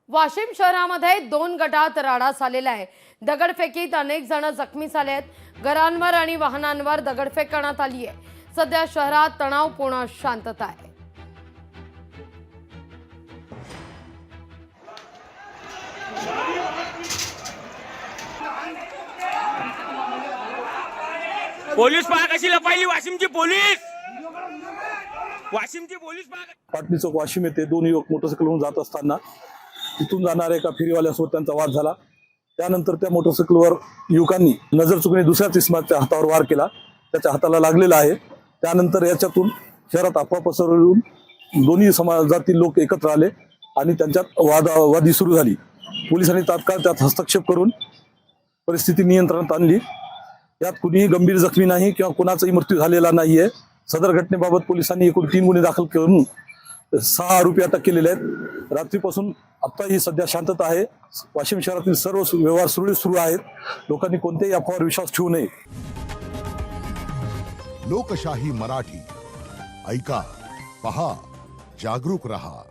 वाशिम शहरामध्ये 2 गटात राडा झालेला आहे। दगडफेकीत अनेक जण जखमी झाले आहेत। घरांवर आणि वाहनांवर दगडफेक करण्यात आली आहे। सध्या शहरात तणावपूर्ण शांतता आहे। पोलीस पहा कशी लपायली वाशिमची पोलीस पहा। पाटणी चौक वाशिम येथे दोन युवक मोटरसायकलवरून जात असताना तिथून जाणाऱ्या एका फेरीवाल्यासोबत त्यांचा वाद झाला। त्यानंतर त्या मोटरसायकलवर युवकांनी नजर चुकून दुसऱ्याच इसमाच्या हातावर वार केला। त्याच्या हाताला लागलेला आहे। त्यानंतर याच्यातून शहरात अफवा पसरवून दोन्ही समाजातील लोक एकत्र आले आणि त्यांच्यात वादी सुरू झाली। पोलिसांनी तात्काळ त्यात हस्तक्षेप करून परिस्थिती नियंत्रणात आणली। यात कुणीही गंभीर जखमी नाही किंवा कोणाचाही मृत्यू झालेला नाहीये। सदर घटनेबाबत पोलिसांनी एकूण 3 गुन्हे दाखल करून 6 आरोपी अटक केलेले आहेत। रात्रीपासून आता ही सध्या शांतता आहे। वाशिम शहरातील सर्व व्यवहार सुरळीत सुरू आहेत। लोकांनी कोणत्याही अफवावर विश्वास ठेवू नये। लोकशाही मराठी ऐका, पहा, जागरूक रहा।